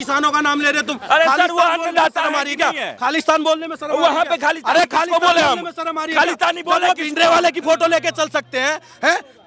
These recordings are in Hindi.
किसानों का नाम ले रहे तुम। अरे सर वो अन्नदाता हमारी क्या खालिस्तान बोलने में शर्म वहाँ पे खालिस्तान अरे किसको बोले हम? शर्म आ रही है खालिस्तानी क्या? बोले वो किसको? भिंडरे वाले की फोटो लेके चल सकते हैं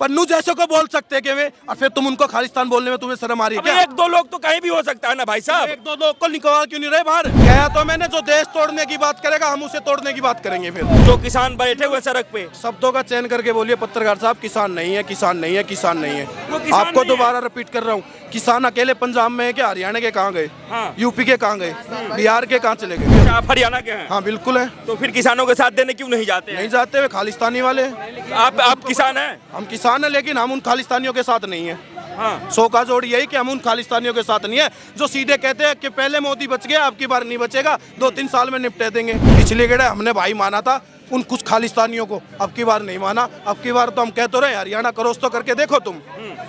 पन्नू जैसे को बोल सकते हैं कि वे, और फिर तुम उनको खालिस्तान बोलने में तुम्हें शर्म आ रही है क्या? एक दो लोग तो कहीं भी हो सकता है ना भाई साहब। एक दो लोग को निकलवा क्यों नहीं रहे बाहर? कहा तो मैंने जो देश तोड़ने की बात करेगा हम उसे तोड़ने की बात करेंगे। फिर जो किसान बैठे हुए सड़क पे, शब्दों का चयन करके बोलिए पत्रकार साहब। किसान नहीं है, किसान नहीं है, किसान नहीं है। वो किसान आपको नहीं है। दोबारा रिपीट कर रहा हूँ, किसान अकेले पंजाब में है क्या? हरियाणा के कहाँ गए? हाँ। यूपी के कहाँ गए? बिहार के कहाँ चले गए? आप हरियाणा के हैं हाँ बिल्कुल है। तो फिर किसानों के साथ देने क्यों नहीं जाते हैं? नहीं जाते हुए खालिस्तानी वाले हैं। आप किसान हैं? हम किसान हैं लेकिन हम उन खालिस्तानियों के साथ नहीं है। हाँ। सो का जोड़ यही कि हम उन खालिस्तानियों के साथ नहीं है जो सीधे कहते हैं कि पहले मोदी बच गया, अब की बार नहीं बचेगा, 2-3 साल में निपटे देंगे। पिछली गड़े हमने भाई माना था उन कुछ खालिस्तानियों को, अब की बार नहीं माना। अब की बार तो हम कह तो रहे हरियाणा क्रॉस तो करके देखो तुम,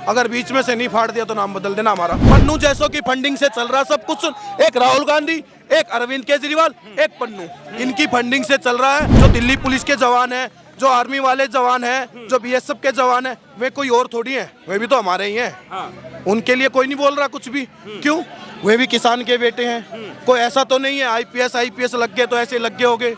अगर बीच में से नहीं फाड़ दिया तो नाम बदल देना हमारा। पन्नू जैसों की फंडिंग से चल रहा सब कुछ। एक राहुल गांधी, एक अरविंद केजरीवाल, एक पन्नू, इनकी फंडिंग से चल रहा है। जो दिल्ली पुलिस के जवान है, जो आर्मी वाले जवान हैं, जो बीएसएफ के जवान हैं, वे कोई और थोड़ी हैं, वे भी तो हमारे ही हैं। हाँ। उनके लिए कोई नहीं बोल रहा कुछ भी। क्यों? वे भी किसान के बेटे हैं। कोई ऐसा तो नहीं है आईपीएस लग गए तो ऐसे लग गए होगे,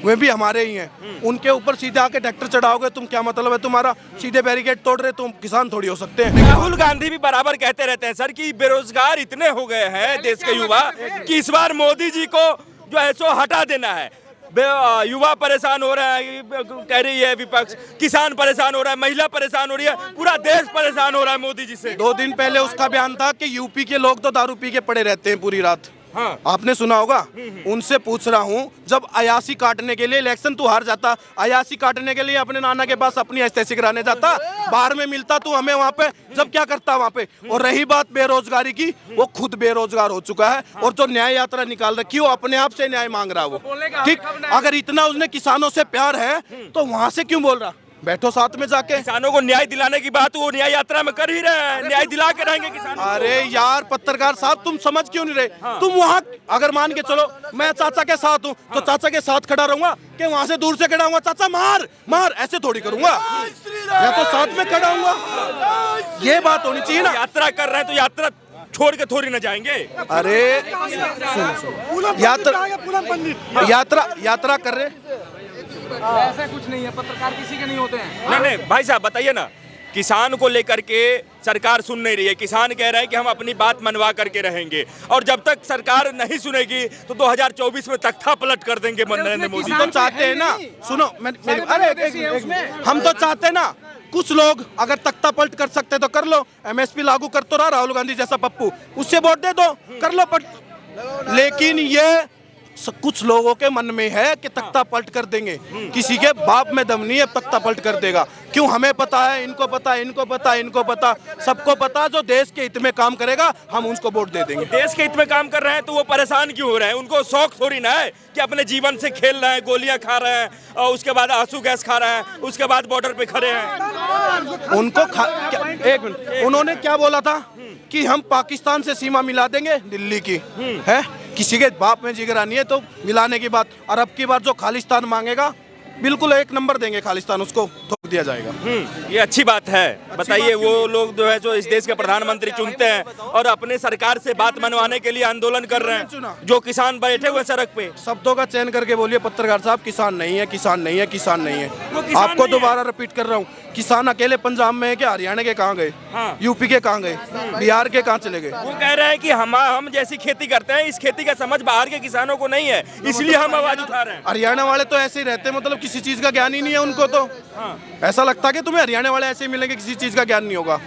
वे भी हमारे ही हैं। उनके ऊपर सीधे आके ट्रैक्टर चढ़ाओगे तुम, क्या मतलब है तुम्हारा? सीधे बैरिकेड तोड़ रहे तुम, किसान थोड़ी हो सकते हैं। राहुल गांधी भी बराबर कहते रहते हैं सर कि बेरोजगार इतने हो गए हैं देश के युवा कि इस बार मोदी जी को जो है सो हटा देना है। युवा परेशान हो रहा है, कह रही है विपक्ष, किसान परेशान हो रहा है, महिला परेशान हो रही है, पूरा देश परेशान हो रहा है मोदी जी से। 2 दिन पहले उसका बयान था कि यूपी के लोग तो दारू पी के पड़े रहते हैं पूरी रात। हाँ। आपने सुना होगा। उनसे पूछ रहा हूँ, जब अयासी काटने के लिए इलेक्शन तू हार जाता, अयासी काटने के लिए अपने नाना के पास अपनी अस्थैसी कराने जाता, बाहर में मिलता तू हमें वहाँ पे, जब क्या करता वहाँ पे? और रही बात बेरोजगारी की, वो खुद बेरोजगार हो चुका है। और जो न्याय यात्रा निकाल रखी वो अपने आप से न्याय मांग रहा वो। ठीक, अगर इतना उसने किसानों से प्यार है तो वहाँ से क्यों बोल रहा? बैठो साथ में जाके। किसानों को न्याय दिलाने की बात वो न्याय यात्रा में कर ही रहे हैं, न्याय दिला के रहेंगे किसानों को। अरे यार पत्रकार साहब, तुम समझ क्यों नहीं रहे? तुम वहाँ अगर मान के चलो मैं चाचा के साथ हूँ तो चाचा के साथ खड़ा रहूंगा कि वहाँ से दूर से खड़ा हूँ चाचा मार मार, ऐसे थोड़ी करूंगा। या तो साथ में खड़ा हूँ, ये बात होनी चाहिए ना। यात्रा कर रहे हैं तो यात्रा छोड़ के थोड़ी ना जाएंगे। अरे सुनो, यात्रा कर रहे, ऐसा कुछ नहीं है, पत्रकार किसी के नहीं होते हैं। नहीं भाई साहब बताइए ना, किसान को लेकर के सरकार सुन नहीं रही है। किसान कह रहे हैं कि हम अपनी बात मनवा करके रहेंगे, और जब तक सरकार नहीं सुनेगी तो 2024 में तख्ता पलट कर देंगे नरेंद्र मोदी। तो चाहते हैं ना, सुनो अरे हम तो चाहते हैं ना, कुछ लोग अगर तख्ता पलट कर सकते तो कर लो। एमएसपी लागू कर तो रहा राहुल गांधी जैसा पप्पू, उससे वोट दे दो, कर लो लेकिन ये कुछ लोगों के मन में है कि तख्ता पलट कर देंगे। किसी के बाप में दम नहीं है तख्ता पलट कर देगा। क्यों? हमें पता है, इनको पता है, इनको पता है, इनको पता, सबको पता। जो देश के हित में काम करेगा हम उसको वोट दे देंगे। देश के हित में काम कर रहे हैं तो वो परेशान क्यों हो रहे हैं? उनको शौक थोड़ी ना है कि अपने जीवन से खेल रहे हैं, गोलियां खा रहे हैं और उसके बाद आंसू गैस खा रहे हैं, उसके बाद बॉर्डर पे खड़े हैं। उनको एक मिनट, उन्होंने क्या बोला था कि हम पाकिस्तान से सीमा मिला देंगे दिल्ली की, है किसी के बाप में जिगरा नहीं है तो मिलाने की बात। और अब की बार जो खालिस्तान मांगेगा बिल्कुल 1 नंबर देंगे खालिस्तान, उसको ठोक दिया जाएगा। ये अच्छी बात है। बताइए, वो लोग जो है जो इस देश के प्रधानमंत्री चुनते हैं और अपने सरकार से बात मनवाने के लिए आंदोलन कर रहे हैं, जो किसान बैठे हुए सड़क पे। शब्दों का चयन करके बोलिए पत्रकार साहब। किसान नहीं है, किसान नहीं है, किसान नहीं है। आपको दोबारा रिपीट कर रहा हूँ, किसान अकेले पंजाब में है क्या? हरियाणा के कहाँ गए? हाँ। यूपी के कहाँ गए? बिहार के कहाँ चले गए? वो कह रहे हैं कि हम जैसी खेती करते हैं, इस खेती का समझ बाहर के किसानों को नहीं है, इसलिए हम आवाज उठा रहे हैं। हरियाणा वाले तो ऐसे ही रहते हैं, मतलब किसी चीज का ज्ञान ही नहीं है उनको तो। ऐसा लगता है कि तुम्हें हरियाणा वाले ऐसे ही मिलेंगे, किसी चीज का ज्ञान नहीं होगा।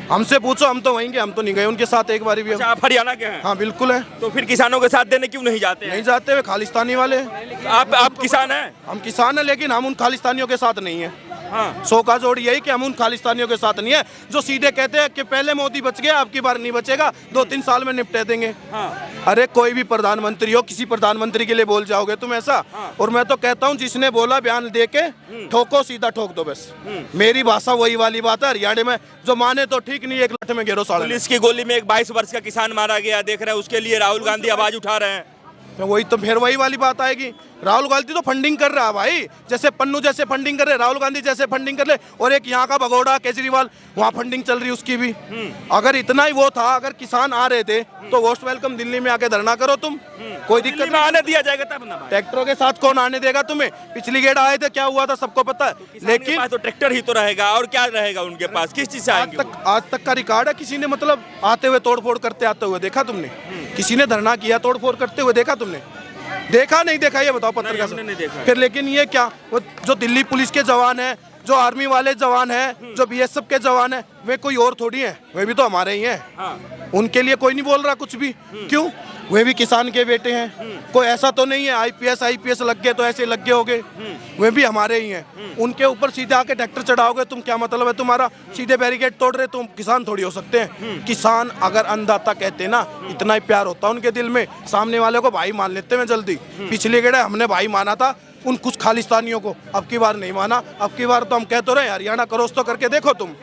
हमसे पूछो, हम तो वहीं के, हम तो नहीं गए उनके साथ एक बार भी। अच्छा, आप हरियाणा के हैं? हाँ बिल्कुल है। तो फिर किसानों के साथ देने क्यों नहीं जाते हैं? नहीं जाते हुए खालिस्तानी वाले हैं। आप किसान हैं? हम किसान हैं लेकिन हम उन खालिस्तानियों के साथ नहीं है। हाँ। सो का जोड़ यही कि हम उन खालिस्तानियों के साथ नहीं है जो सीधे कहते हैं कि पहले मोदी बच गया, अब की बार नहीं बचेगा, 2-3 साल में निपटे देंगे। हाँ। अरे कोई भी प्रधानमंत्री हो, किसी प्रधानमंत्री के लिए बोल जाओगे तुम ऐसा? हाँ। और मैं तो कहता हूँ जिसने बोला बयान दे के ठोको, सीधा ठोक दो बस। मेरी भाषा वही वाली बात है। हरियाणा में जो माने तो ठीक, नहीं एक लठ में घेरो साढ़े। पुलिस की गोली में एक 22 वर्ष का किसान मारा गया, देख रहे हैं, उसके लिए राहुल गांधी आवाज उठा रहे हैं। तो वही तो फिर वही वाली बात आएगी। राहुल गांधी तो फंडिंग कर रहा है भाई, जैसे पन्नू जैसे फंडिंग कर रहे, राहुल गांधी जैसे फंडिंग कर ले, और एक यहाँ का भगोड़ा केजरीवाल, वहाँ फंडिंग चल रही उसकी भी। अगर इतना ही वो था, अगर किसान आ रहे थे तो मोस्ट वेलकम, दिल्ली में आके धरना करो तुम, कोई दिल्ली दिक्कत में आने दिया जाएगा तब ना भाई। ट्रैक्टरों के साथ कौन आने देगा तुम्हें? पिछली गेड़ आए थे, क्या हुआ था सबको पता है। लेकिन तो ट्रैक्टर ही तो रहेगा, और क्या रहेगा उनके पास, किस चीज से आएंगे वो? आज तक का रिकॉर्ड है, किसी ने मतलब आते हुए तोड़फोड़ करते आते हुए देखा तुमने? किसी ने धरना किया तोड़फोड़ करते हुए देखा तुमने? देखा नहीं देखा ये बताओ पत्रकार हमने नहीं देखा। फिर लेकिन ये क्या, वो जो दिल्ली पुलिस के जवान हैं, जो आर्मी वाले जवान हैं, जो बीएसएफ के जवान हैं, वे कोई और थोड़ी हैं, वे भी तो हमारे ही हैं। हाँ। उनके लिए कोई नहीं बोल रहा कुछ भी, क्यों? वे भी किसान के बेटे हैं। कोई ऐसा तो नहीं है आईपीएस लग गए तो ऐसे लग गए होगे, वे भी हमारे ही हैं। उनके ऊपर सीधे आके ट्रैक्टर चढ़ाओगे तुम, क्या मतलब है तुम्हारा? सीधे बैरिकेड तोड़ रहे तुम, किसान थोड़ी हो सकते हैं। किसान अगर अन्नदाता कहते ना, इतना ही प्यार होता उनके दिल में, सामने वाले को भाई मान लेते हैं जल्दी। पिछले गेड़े हमने भाई माना था उन कुछ खालिस्तानियों को, अब की बार नहीं माना। अब की बार तो हम कह तो रहे हरियाणा क्रॉस तो करके देखो तुम,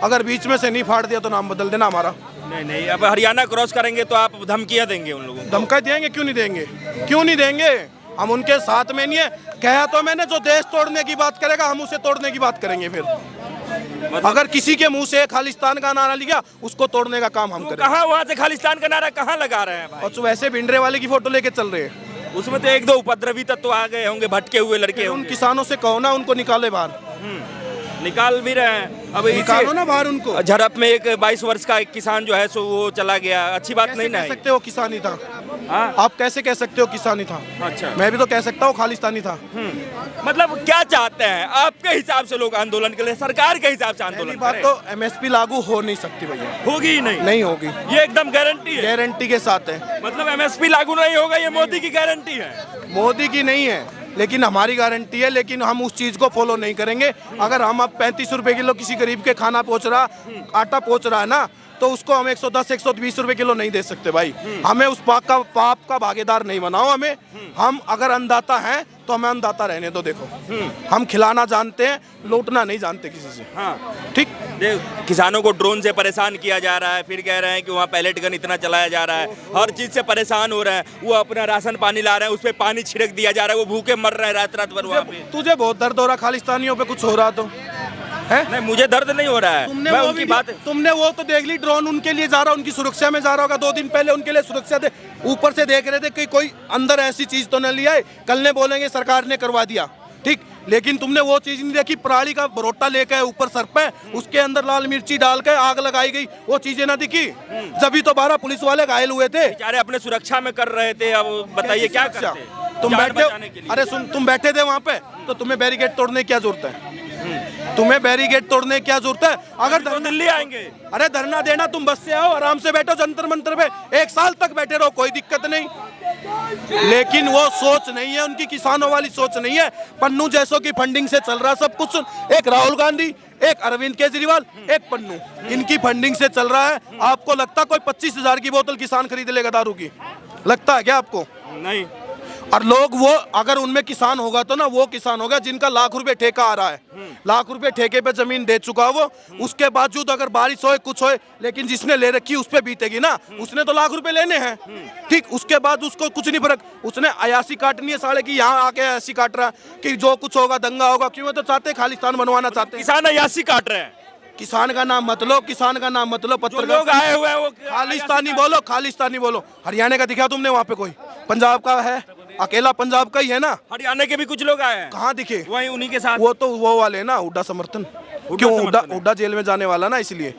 अगर बीच में से नहीं फाड़ दिया तो नाम बदल देना हमारा। नहीं, अब हरियाणा क्रॉस करेंगे तो आप धमकियां देंगे उन लोगों को? धमकी देंगे, क्यों नहीं देंगे, क्यों नहीं देंगे? हम उनके साथ में नहीं है। कहा तो मैंने, जो देश तोड़ने की बात करेगा हम उसे तोड़ने की बात करेंगे। फिर अगर किसी के मुंह से खालिस्तान का नारा लिया, उसको तोड़ने का काम हम करेंगे। कहाँ वहाँ से खालिस्तान का नारा कहाँ लगा रहे हैं भाई? और वैसे भिंडरे वाले की फोटो लेके चल रहे हैं, उसमें तो एक दो उपद्रवी तत्व आ गए होंगे, भटके हुए लड़के उन होंगे। किसानों से कहो ना उनको निकाले बाहर, निकाल भी रहे हैं। अब निकालो ना बाहर उनको। झड़प में एक 22 वर्ष का एक किसान जो है सो वो चला गया, अच्छी बात नहीं ना कह है। सकते हो किसानी था? हाँ? आप कैसे कह सकते हो किसानी था? अच्छा, मैं भी तो कह सकता हूँ खालिस्तानी था। मतलब क्या चाहते हैं आपके हिसाब से लोग आंदोलन के लिए, सरकार के हिसाब से आंदोलन बात करें? तो एमएसपी लागू हो नहीं सकती भैया, होगी ही नहीं। नहीं होगी, ये एकदम गारंटी है, गारंटी के साथ है। मतलब एमएसपी लागू नहीं होगा, ये मोदी की गारंटी है। मोदी की नहीं है, लेकिन हमारी गारंटी है। लेकिन हम उस चीज को फॉलो नहीं करेंगे। अगर हम अब 35 रुपए किलो किसी गरीब के खाना पहुंच रहा, आटा पहुंच रहा है ना, तो उसको हम 110 120 रुपए किलो नहीं दे सकते भाई। हमें उस पाप का भागीदार नहीं बनाओ हमें। हम अगर अन्नदाता हैं तो हमें अन्नदाता रहने दो। देखो, हम खिलाना जानते हैं, लूटना नहीं जानते किसी से। हाँ, ठीक। किसानों को ड्रोन से परेशान किया जा रहा है, फिर कह रहे हैं कि वहाँ पैलेट गन इतना चलाया जा रहा है, हर चीज से परेशान हो रहे हैं। वो अपना राशन पानी ला रहे हैं, उस पर पानी छिड़क दिया जा रहा है, वो भूखे मर रहे हैं रात रात भर वहाँ पे। तुझे बहुत दर्द हो रहा खालिस्तानियों पे कुछ हो रहा तो है? नहीं, मुझे दर्द नहीं हो रहा है। मैं उनकी बात, तुमने वो तो देख ली, ड्रोन उनके लिए जा रहा, उनकी सुरक्षा में जा रहा होगा। 2 दिन पहले उनके लिए सुरक्षा दे, ऊपर से देख रहे थे कि कोई अंदर ऐसी चीज तो न लिया है। कल ने बोलेंगे सरकार ने करवा दिया, ठीक, लेकिन तुमने वो चीज नहीं देखी। पराली का बरोटा लेकर ऊपर सर पे, उसके अंदर लाल मिर्ची डाल के आग लगाई गई, वो चीजें ना दिखी। जब तो 12 पुलिस वाले घायल हुए थे। बेचारे अपने सुरक्षा में कर रहे थे, अब बताइए क्या करते? तुम जान बैठे, बचाने के लिए। अरे सुन, तुम बैठे थे वहाँ पे, तो तुम्हें बैरिकेड तोड़ने की क्या जरूरत है? तुम्हें बैरिकेड तोड़ने की क्या जरूरत है? अगर तो दिल्ली आएंगे, अरे धरना देना, तुम बस से आओ, आराम से बैठो जंतर मंतर पे, 1 साल तक बैठे रहो, कोई दिक्कत नहीं। लेकिन वो सोच नहीं है उनकी, किसानों वाली सोच नहीं है। पन्नू जैसों की फंडिंग से चल रहा सब कुछ। एक राहुल गांधी, एक अरविंद केजरीवाल, एक पन्नू, इनकी फंडिंग से चल रहा है। आपको लगता कोई 25,000 की बोतल किसान खरीद लेगा दारू की? लगता है क्या आपको? नहीं। और लोग वो, अगर उनमें किसान होगा तो ना वो किसान होगा जिनका लाख रुपए ठेका आ रहा है, लाख रुपए ठेके पे जमीन दे चुका वो। उसके बावजूद अगर बारिश होए कुछ होए, लेकिन जिसने ले रखी उस पे बीतेगी ना, उसने तो लाख रुपए लेने हैं, ठीक। उसके बाद उसको कुछ नहीं फर्क, उसने अयासी काटनी है साले की, यहाँ आके अयासी काट रहा है कि जो कुछ होगा दंगा होगा। क्यों? तो चाहते खालिस्तान बनवाना चाहते हैं। किसान अयासी काट रहे हैं। किसान का नाम मत लो, किसान का नाम मत लो। जो लोग आए हुए हैं वो खालिस्तानी बोलो, खालिस्तानी बोलो। हरियाणा का दिखा तुमने वहाँ पे कोई? पंजाब का है, अकेला पंजाब का ही है ना। हरियाणा के भी कुछ लोग आए हैं, कहाँ दिखे? वही उन्हीं के साथ। वो तो वो वाले ना, हुड्डा समर्थन। क्यों? हुड्डा जेल में जाने वाला ना, इसलिए।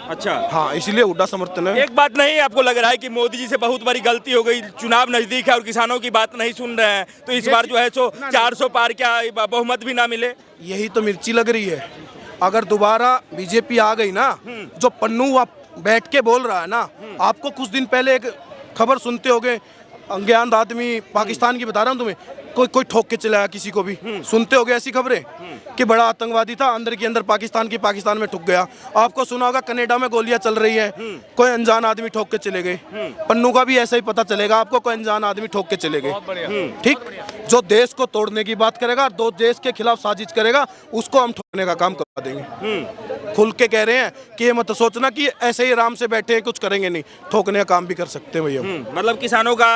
अच्छा, हाँ, इसलिए हुड्डा समर्थन है। एक बात नहीं आपको लग रहा है कि मोदी जी से बहुत बड़ी गलती हो गई? चुनाव नजदीक है और किसानों की बात नहीं सुन रहे हैं, तो इस बार जो है सो 400 पार क्या बहुमत भी ना मिले? यही तो मिर्ची लग रही है। अगर दोबारा बीजेपी आ गई ना, जो पन्नू बैठ के बोल रहा है ना, आपको कुछ दिन पहले एक खबर सुनते होगे, अज्ञान आदमी पाकिस्तान की बता रहा हूँ तुम्हें, कोई ठोक के चलाया किसी को भी, सुनते होगे ऐसी खबरें कि बड़ा आतंकवादी था, अंदर के अंदर पाकिस्तान में ठुक गया। आपको सुना होगा कनाडा में गोलियां चल रही है, कोई अनजान आदमी ठोक के चले गए। पन्नू का भी ऐसा ही पता चलेगा आपको, कोई अनजान आदमी ठोक के चले गए, ठीक। जो देश को तोड़ने की बात करेगा, दो देश के खिलाफ साजिश करेगा, उसको हम ठोकने का काम करेंगे। देंगे। खुल के कह रहे हैं कि ये मत सोचना कि ऐसे ही आराम से बैठे हैं, कुछ करेंगे नहीं, ठोकने का काम भी कर सकते हैं भैया। मतलब किसानों का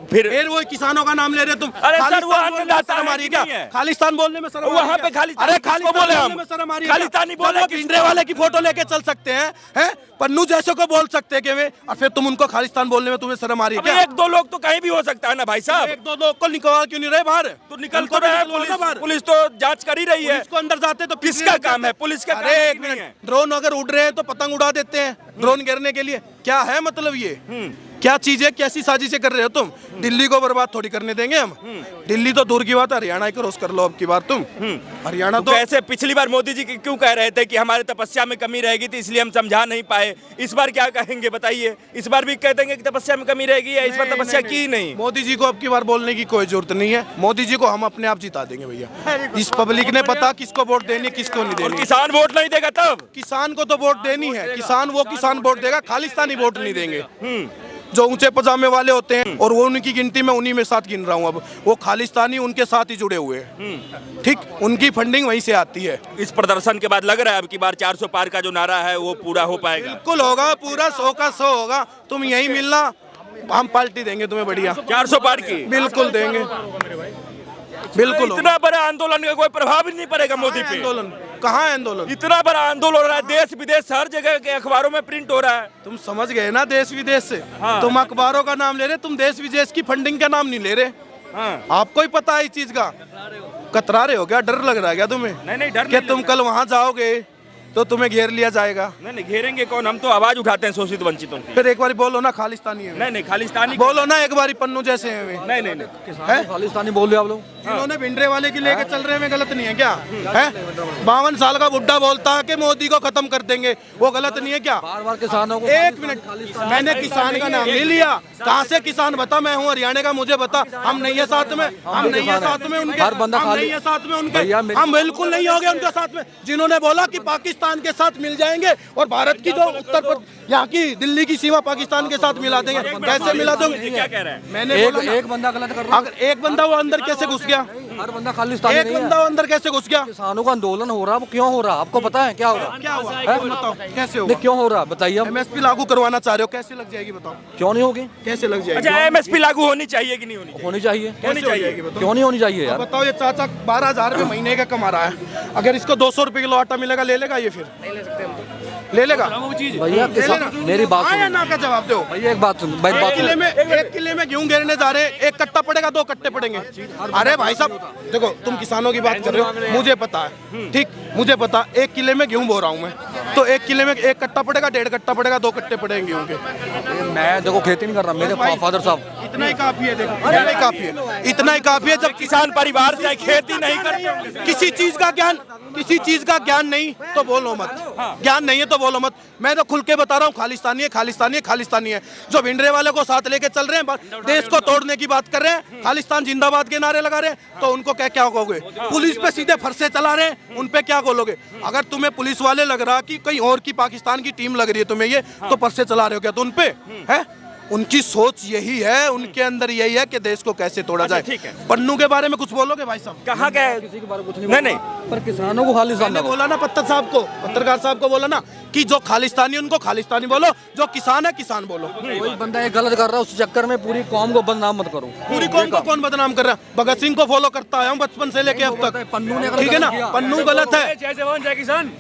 फिर वो किसानों का नाम ले रहे तुम। अरे सर, वो अन्नदाता शर्म आ रही है क्या? नहीं है। खालिस्तान बोलने में शर्म आ रही है वहाँ पे क्या? खालिस्तान अरे किसको बोले हम? शर्म आ रही है क्या? खालिस्तानी बोले चलो, किसको? भिंडरे वाले की फोटो लेके चल सकते हैं पन्नू जैसे को बोल सकते हैं कि वे, और फिर तुम उनको खालिस्तान बोलने में तुम्हें शर्म आ रही है अबे क्या? एक दो लोग तो कहीं भी हो सकता है ना भाई साहब। एक दो लोग को निकलवा क्यों नहीं रहे बाहर? तो निकल उनको तो रहे हैं, निकलवाओ ना बाहर। पुलिस तो जांच कर ही रही है। पुलिस को अंदर जाते तो किसका काम है? पुलिस का काम अरे एक नहीं है। मिनट, ड्रोन अगर उड़ रहे हैं तो पतंग उड़ा देते हैं ड्रोन गिरने के लिए। क्या है मतलब ये? क्या चीज है? कैसी साजिशें कर रहे हो तुम? दिल्ली को बर्बाद थोड़ी करने देंगे हम। दिल्ली तो दूर की बात है, हरियाणा ही क्रॉस कर लो अब की बार तुम। हरियाणा तो कैसे पिछली बार मोदी जी क्यों कह रहे थे कि हमारे तपस्या में कमी रहेगी थी इसलिए हम समझा नहीं पाए, इस बार क्या कहेंगे बताइए? इस बार भी कह देंगे कि तपस्या में कमी रहेगी या इस बार तपस्या की नहीं? मोदी जी को अब की बार बोलने की कोई जरूरत नहीं है। मोदी जी को हम अपने आप जिता देंगे भैया। इस पब्लिक ने पता किसको वोट देनी, किसको नहीं और देनी। किसान वोट नहीं देगा तब? किसान को तो वोट देनी है, किसान वोट देगा, खालिस्तानी वोट नहीं देंगे। जो ऊंचे पजामे वाले होते हैं, और वो उनकी गिनती में उन्हीं में साथ गिन रहा हूँ अब, वो खालिस्तानी उनके साथ ही जुड़े हुए हैं। ठीक, उनकी फंडिंग वहीं से आती है। इस प्रदर्शन के बाद लग रहा है अब की बार 400 पार का जो नारा है वो पूरा हो पाएगा? बिल्कुल होगा, पूरा 100 का 100 होगा। तुम यहीं मिलना, हम पार्टी देंगे तुम्हें बढ़िया। 400 पार की बिल्कुल देंगे, बिल्कुल होगा। इतना बड़ा आंदोलन का कोई प्रभाव ही नहीं पड़ेगा मोदी पे? आंदोलन कहाँ है? आंदोलन इतना बड़ा आंदोलन हो रहा है, देश विदेश हर जगह के अखबारों में प्रिंट हो रहा है। तुम समझ गए ना, देश विदेश से। हाँ। तुम अखबारों का नाम ले रहे, तुम देश विदेश की फंडिंग का नाम नहीं ले रहे। हाँ। आपको ही पता है इस चीज का। कतरा रहे हो क्या? डर लग रहा है क्या तुम्हें? नहीं डर कि तुम कल वहां जाओगे तो तुम्हें घेर लिया जाएगा? नहीं घेरेंगे कौन, हम तो आवाज उठाते हैं शोषित वंचितों की। फिर एक बार बोलो ना खालिस्तानी है। नहीं खालिस्तानी बोलो ना एक बार, पन्नू जैसे हैं वे। नहीं खालिस्तानी बोल रहे हो आप लोग? जिन्होंने भिंडरे वाले की लेके चल रहे हैं, गलत नहीं है क्या? है 52 साल का बुड्ढा बोलता है कि मोदी को खत्म कर देंगे, वो गलत नहीं है क्या? बार किसानों को एक मिनट, मैंने किसान का नाम नहीं लिया। कहाँ से किसान बता? मैं हूँ हरियाणा का, मुझे बता। हम नहीं है साथ में, हम नहीं है साथ में उनके, हर बंदा हम नहीं है साथ में उनके, हम बिल्कुल नहीं हो गए उनके साथ में। जिन्होंने बोला कि पाकिस्तान के साथ मिल जाएंगे और भारत की जो उत्तर प्रदेश, यहाँ की दिल्ली की सीमा पाकिस्तान के साथ मिला देंगे, कैसे मिला दोगे? क्या कह रहे हैं? मैंने बोला ना, एक बंदा गलत कर रहा है। अगर एक बंदा वो अंदर कैसे घुस गया? हर बंदा खालिस्तानी एक नहीं है। बंदा वो अंदर कैसे घुस गया? किसानों का आंदोलन हो रहा है, वो क्यों हो रहा है? आपको पता है क्या हो रहा है? क्या हुआ? है? बताओ कैसे नहीं, होगा? क्यों हो रहा है बताइए आप। MSP लागू करवाना चाह रहे हो, कैसे लग जाएगी बताओ? क्यों नहीं होगी? कैसे लग जाएगी? अच्छा MSP लागू होनी चाहिए कि नहीं होनी चाहिए? होनी चाहिए। होनी चाहिए। बताओ? क्यों नहीं होनी चाहिए यार? बताओ, ये चाचा 12,000 रुपये महीने का कमा रहा है, अगर इसको 200 रुपये किलो आटा मिलेगा, ले लेगा ये? फिर ले लेगा भैया किसान, मेरी बात हाँ या सुनो ना का जवाब दो। भैया, एक बात सुनो, मेरी बात सुनो। एक किले में गेहूं गिरने जा रहे हैं, एक कट्टा पड़ेगा, 2 कट्टे पड़ेंगे। अरे भाई साहब देखो, तुम किसानों की बात कर रहे हो, मुझे पता है, ठीक, मुझे पता। 1 किले में गेहूं बो रहा हूँ मैं, तो 1 किले में 1 कट्टा पड़ेगा, 1.5 कट्टा पड़ेगा, 2 कट्टे पड़ेंगे गेहूं के। मैं देखो खेती नहीं कर रहा, मेरे फादर साहब। इतना ही काफी है, देखो इतना ही काफी है, इतना ही काफी है। जब किसान परिवार से खेती नहीं करते होंगे। किसी चीज का ज्ञान नहीं तो बोलो मत, ज्ञान नहीं है तो बोलो मत। मैं तो खुल के बता रहा हूँ, खालिस्तानी है, खालिस्तानी है, खालिस्तानी है। जो भिंडरे वाले को साथ लेके चल रहे हैं, देश को तोड़ने की बात कर रहे हैं, खालिस्तान जिंदाबाद के नारे लगा रहे हैं, तो उनको क्या क्या कहोगे? पुलिस पे सीधे फरसे चला रहे हैं, उन पे क्या बोलोगे? अगर तुम्हें पुलिस वाले लग रहा कि कहीं और की पाकिस्तान की टीम लग रही है तुम्हें ये, तो फरसे चला रहे हो क्या? तो उन पे है, उनकी सोच यही है, उनके अंदर यही है कि देश को कैसे तोड़ा जाए। ठीक है। पन्नू के बारे में कुछ बोलोगे भाई साहब? कहाँ गए? किसी के बारे में कुछ नहीं पर किसानों को खालिस्तान मैंने बोला ना पत्रकार साहब को बोला ना कि जो खालिस्तानी उनको खालिस्तानी बोलो, जो किसान है किसान बोलो। कोई बंदा एक गलत कर रहा है, उस चक्कर में पूरी कौम को बदनाम मत करो। पूरी कौम को कौन बदनाम कर रहा है? भगत सिंह को फॉलो करता आया हूँ बचपन से लेके अब तक। पन्नू ने ठीक है ना, पन्नू गलत है। जय जवान जय किसान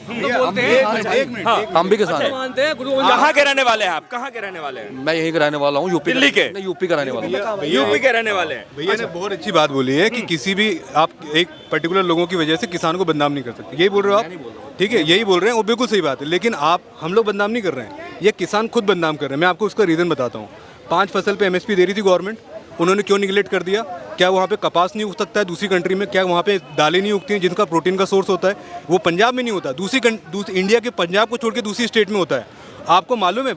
हम भी किसान हैं। कहाँ के रहने वाले हैं आप? कहाँ के रहने वाले हैं? मैं यहीं का रहने वाला हूँ, यूपी दिल्ली के? नहीं, यूपी का रहने वाला हूँ। यूपी के रहने वाले हैं। भैया ने बहुत अच्छी बात बोली है कि किसी भी आप एक पर्टिकुलर लोगों की वजह से किसान को बदनाम नहीं कर सकते। यही बोल रहे हो आप? ठीक है, यही बोल रहे हैं, वो बिल्कुल सही बात है। लेकिन हम लोग बदनाम नहीं कर रहे हैं, ये किसान खुद बदनाम कर रहे हैं। मैं आपको उसका रीज़न बताता हूँ। 5 फसल पे MSP दे रही थी गवर्नमेंट, उन्होंने क्यों निगलेक्ट कर दिया? क्या वहाँ पे कपास नहीं उग सकता है दूसरी कंट्री में? क्या वहाँ पे दालें नहीं उगती हैं जिनका प्रोटीन का सोर्स होता है? वो पंजाब में नहीं होता, दूसरी इंडिया के पंजाब को छोड़ के दूसरी स्टेट में होता है। आपको मालूम है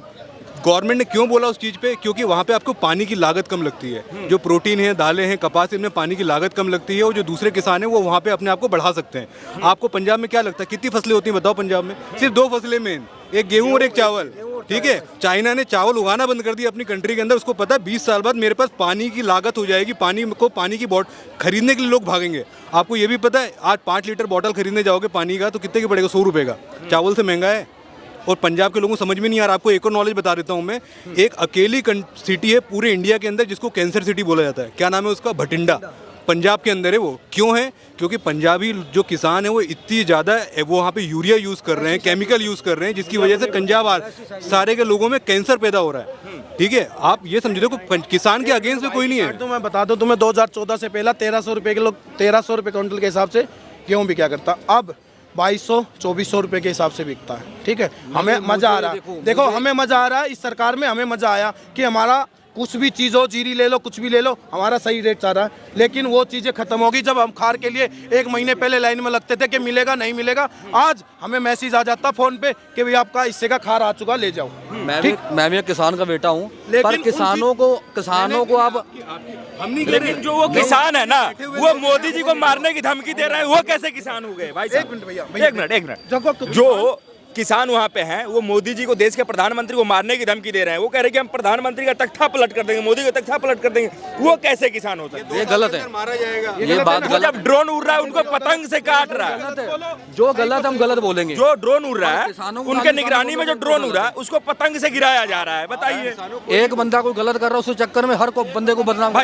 गवर्नमेंट ने क्यों बोला उस चीज़ पे? क्योंकि वहाँ पे आपको पानी की लागत कम लगती है। जो प्रोटीन है, दालें हैं, कपास, इनमें पानी की लागत कम लगती है, और जो दूसरे किसान हैं वो वहाँ पे अपने आप को बढ़ा सकते हैं। आपको पंजाब में क्या लगता है कितनी फसलें होती हैं बताओ? पंजाब में सिर्फ 2 फसलें मेन, एक गेहूँ और एक चावल। ठीक है, चाइना ने चावल उगाना बंद कर दिया अपनी कंट्री के अंदर। उसको पता है 20 साल बाद मेरे पास पानी की लागत हो जाएगी, पानी की बॉट खरीदने के लिए लोग भागेंगे। आपको ये भी पता है आज 5 लीटर बॉटल खरीदने जाओगे पानी का तो कितने की पड़ेगा, 100 रुपये का। चावल से महंगा है। और पंजाब के लोगों को समझ में नहीं आ रहा। आपको एक और नॉलेज बता देता हूँ मैं, एक अकेली सिटी है पूरे इंडिया के अंदर जिसको कैंसर सिटी बोला जाता है। क्या नाम है उसका? भटिंडा। पंजाब के अंदर है वो। क्यों है? क्योंकि पंजाबी जो किसान है वो इतनी ज़्यादा वो वहाँ पे यूरिया यूज़ कर रहे हैं, केमिकल यूज़ कर रहे हैं, जिसकी वजह से पंजाब सारे के लोगों में कैंसर पैदा हो रहा है। ठीक है, आप ये समझो, देखो किसान के अगेंस्ट में कोई नहीं है। तो मैं बता दूं तुम्हें, 2014 से पहला 1300 रुपये किलो, 1300 रुपये क्विंटल के हिसाब से गेहूँ भी क्या करता, अब 2200-2400 रुपये के हिसाब से बिकता है। ठीक है, हमें मज़ा आ रहा है। देखो हमें मज़ा आ रहा है इस सरकार में, हमें मज़ा आया कि हमारा कुछ भी चीज़ हो, जीरी ले लो, कुछ भी ले लो, हमारा सही रेट चल रहा है। लेकिन वो चीज़ें खत्म होगी जब हम खार के लिए 1 महीने पहले लाइन में लगते थे कि मिलेगा नहीं मिलेगा। आज हमें मैसेज आ जाता फ़ोन पे कि भाई आपका हिस्से का खार आ चुका, ले जाओ। मैं भी एक किसान का बेटा हूँ, लेकिन पर किसानों को आप हम नहीं लेकिन जो वो किसान है ना, वो मोदी जी को मारने की धमकी दे रहा है, वो कैसे किसान हो गए भाई साहब? एक मिनट भैया, एक मिनट। जो किसान वहाँ पे हैं वो मोदी जी को, देश के प्रधानमंत्री को मारने की धमकी दे रहे हैं। वो कह रहे हैं कि हम प्रधानमंत्री का तख्ता पलट कर देंगे, मोदी का तख्ता पलट कर देंगे। वो कैसे किसान हो सकते हैं? ये गलत है, मारा जाएगा। ये बात वो गलत जब ड्रोन उड़ रहा है उनको पतंग से काट रहा है। जो गलत हम गलत बोलेंगे। जो ड्रोन उड़ रहा है किसानों को उनके निगरानी में जो ड्रोन उड़ रहा है उसको पतंग से गिराया जा रहा है। बताइए, एक बंदा कोई गलत कर रहा है, उस चक्कर में हर को बंदे को बदनाम भाई